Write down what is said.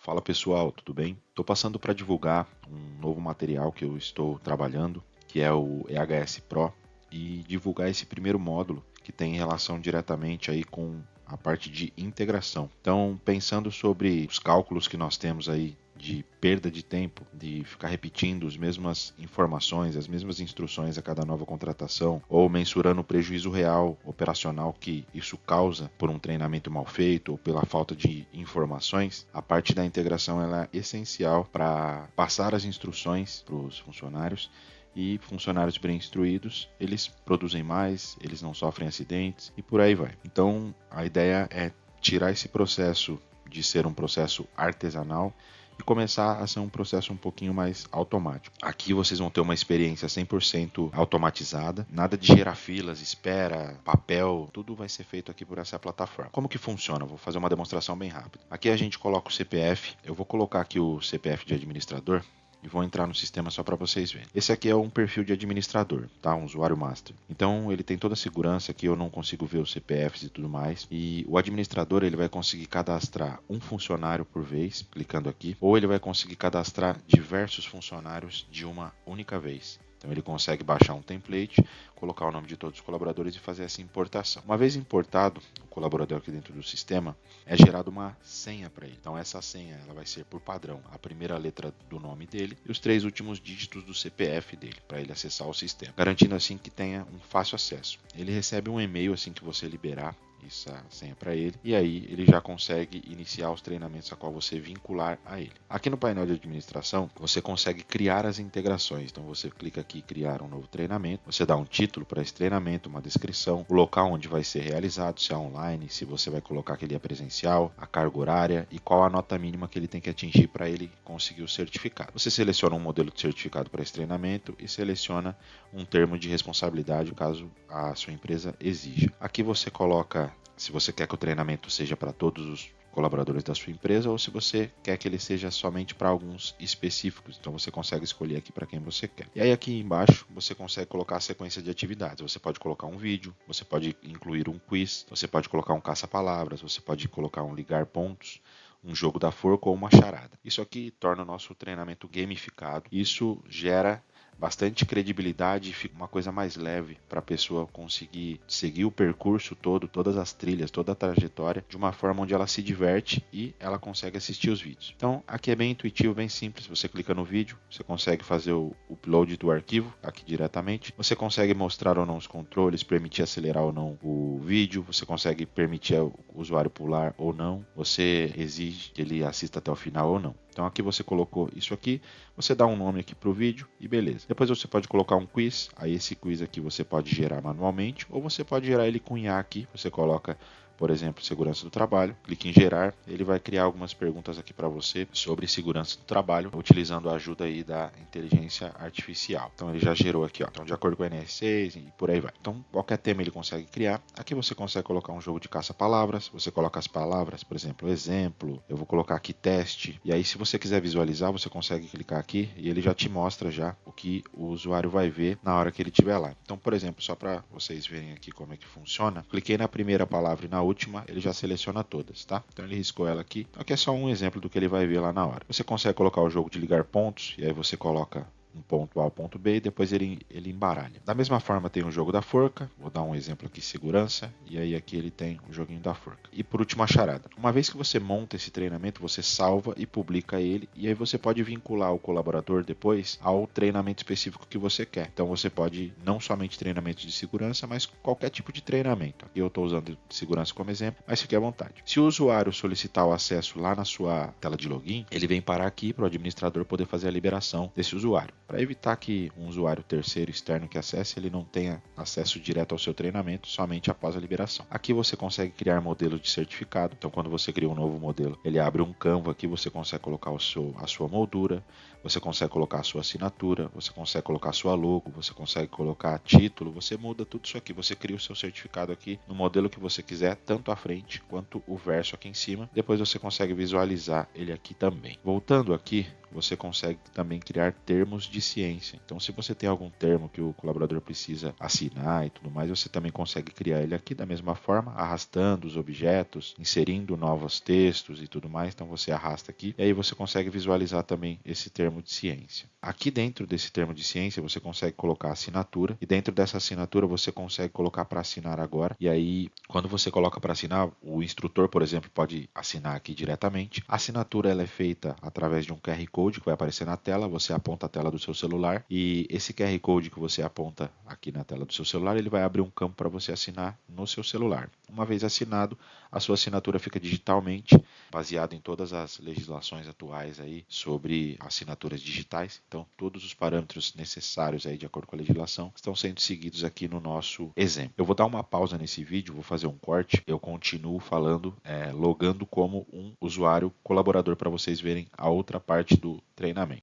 Fala pessoal, tudo bem? Estou passando para divulgar um novo material que eu estou trabalhando, que é o EHS Pro, e divulgar esse primeiro módulo que tem relação diretamente aí com a parte de integração. Então, pensando sobre os cálculos que nós temos aí de perda de tempo, de ficar repetindo as mesmas informações, as mesmas instruções a cada nova contratação, ou mensurando o prejuízo real operacional que isso causa por um treinamento mal feito ou pela falta de informações, a parte da integração ela é essencial para passar as instruções para os funcionários. E funcionários bem instruídos, eles produzem mais, eles não sofrem acidentes e por aí vai. Então, a ideia é tirar esse processo de ser um processo artesanal e começar a ser um processo um pouquinho mais automático. Aqui vocês vão ter uma experiência 100% automatizada, nada de gerar filas, espera, papel, tudo vai ser feito aqui por essa plataforma. Como que funciona? Vou fazer uma demonstração bem rápida. Aqui a gente coloca o CPF, eu vou colocar aqui o CPF de administrador, e vou entrar no sistema só para vocês verem. Esse aqui é um perfil de administrador, tá? Um usuário master. Então ele tem toda a segurança que eu não consigo ver os CPFs e tudo mais. E o administrador ele vai conseguir cadastrar um funcionário por vez, clicando aqui, ou ele vai conseguir cadastrar diversos funcionários de uma única vez. Então ele consegue baixar um template, colocar o nome de todos os colaboradores e fazer essa importação. Uma vez importado o colaborador aqui dentro do sistema, é gerada uma senha para ele. Então essa senha ela vai ser por padrão a primeira letra do nome dele e os 3 últimos dígitos do CPF dele, para ele acessar o sistema, garantindo assim que tenha um fácil acesso. Ele recebe um e-mail assim que você liberar essa senha para ele, e aí ele já consegue iniciar os treinamentos a qual você vincular a ele. Aqui no painel de administração, você consegue criar as integrações. Então você clica aqui em criar um novo treinamento, você dá um título para esse treinamento, uma descrição, o local onde vai ser realizado, se é online, se você vai colocar que ele é presencial, a carga horária e qual a nota mínima que ele tem que atingir para ele conseguir o certificado. Você seleciona um modelo de certificado para esse treinamento e seleciona um termo de responsabilidade caso a sua empresa exija. Aqui você coloca se você quer que o treinamento seja para todos os colaboradores da sua empresa ou se você quer que ele seja somente para alguns específicos. Então você consegue escolher aqui para quem você quer. E aí aqui embaixo você consegue colocar a sequência de atividades. Você pode colocar um vídeo, você pode incluir um quiz, você pode colocar um caça-palavras, você pode colocar um ligar pontos, um jogo da forca ou uma charada. Isso aqui torna o nosso treinamento gamificado. Isso gera bastante credibilidade e fica uma coisa mais leve para a pessoa conseguir seguir o percurso todo, todas as trilhas, toda a trajetória de uma forma onde ela se diverte e ela consegue assistir os vídeos. Então aqui é bem intuitivo, bem simples. Você clica no vídeo, você consegue fazer o upload do arquivo aqui diretamente, você consegue mostrar ou não os controles, permitir acelerar ou não o vídeo, você consegue permitir o usuário pular ou não, você exige que ele assista até o final ou não. Então aqui você colocou isso aqui, você dá um nome aqui para o vídeo e beleza. Depois você pode colocar um quiz, aí esse quiz aqui você pode gerar manualmente ou você pode gerar ele com IA aqui, você coloca, por exemplo, segurança do trabalho, clique em gerar, ele vai criar algumas perguntas aqui para você sobre segurança do trabalho, utilizando a ajuda aí da inteligência artificial. Então ele já gerou aqui, ó. Então de acordo com o NR6 e por aí vai. Então qualquer tema ele consegue criar. Aqui você consegue colocar um jogo de caça-palavras, você coloca as palavras, por exemplo, eu vou colocar aqui teste, e aí se você quiser visualizar, você consegue clicar aqui e ele já te mostra já o que o usuário vai ver na hora que ele estiver lá. Então, por exemplo, só para vocês verem aqui como é que funciona, cliquei na primeira palavra e na última, ele já seleciona todas, tá? Então ele riscou ela aqui. Aqui é só um exemplo do que ele vai ver lá na hora. Você consegue colocar o jogo de ligar pontos, e aí você coloca um ponto A ao ponto B e depois ele embaralha. Da mesma forma tem o jogo da forca, vou dar um exemplo aqui, segurança, e aí aqui ele tem o joguinho da forca. E por último a charada. Uma vez que você monta esse treinamento, você salva e publica ele, e aí você pode vincular o colaborador depois ao treinamento específico que você quer. Então você pode não somente treinamentos de segurança, mas qualquer tipo de treinamento. Aqui eu estou usando segurança como exemplo, mas fique à vontade. Se o usuário solicitar o acesso lá na sua tela de login, ele vem parar aqui para o administrador poder fazer a liberação desse usuário, para evitar que um usuário terceiro externo que acesse, ele não tenha acesso direto ao seu treinamento somente após a liberação. Aqui você consegue criar modelos de certificado. Então quando você cria um novo modelo, ele abre um Canva aqui, você consegue colocar a sua moldura, você consegue colocar a sua assinatura, você consegue colocar a sua logo, você consegue colocar título, você muda tudo isso aqui, você cria o seu certificado aqui no modelo que você quiser, tanto à frente quanto o verso aqui em cima. Depois você consegue visualizar ele aqui também. Voltando aqui, você consegue também criar termos de ciência. Então, se você tem algum termo que o colaborador precisa assinar e tudo mais, você também consegue criar ele aqui da mesma forma, arrastando os objetos, inserindo novos textos e tudo mais. Então, você arrasta aqui e aí você consegue visualizar também esse termo de ciência. Aqui dentro desse termo de ciência, você consegue colocar a assinatura e dentro dessa assinatura você consegue colocar para assinar agora. E aí, quando você coloca para assinar, o instrutor, por exemplo, pode assinar aqui diretamente. A assinatura ela é feita através de um QR Code que vai aparecer na tela, você aponta a tela do seu celular e esse QR Code que você aponta aqui na tela do seu celular, ele vai abrir um campo para você assinar no seu celular. Uma vez assinado, a sua assinatura fica digitalmente, baseado em todas as legislações atuais aí sobre assinaturas digitais. Então, todos os parâmetros necessários aí de acordo com a legislação estão sendo seguidos aqui no nosso exemplo. Eu vou dar uma pausa nesse vídeo, vou fazer um corte, eu continuo falando, logando como um usuário colaborador para vocês verem a outra parte do treinamento.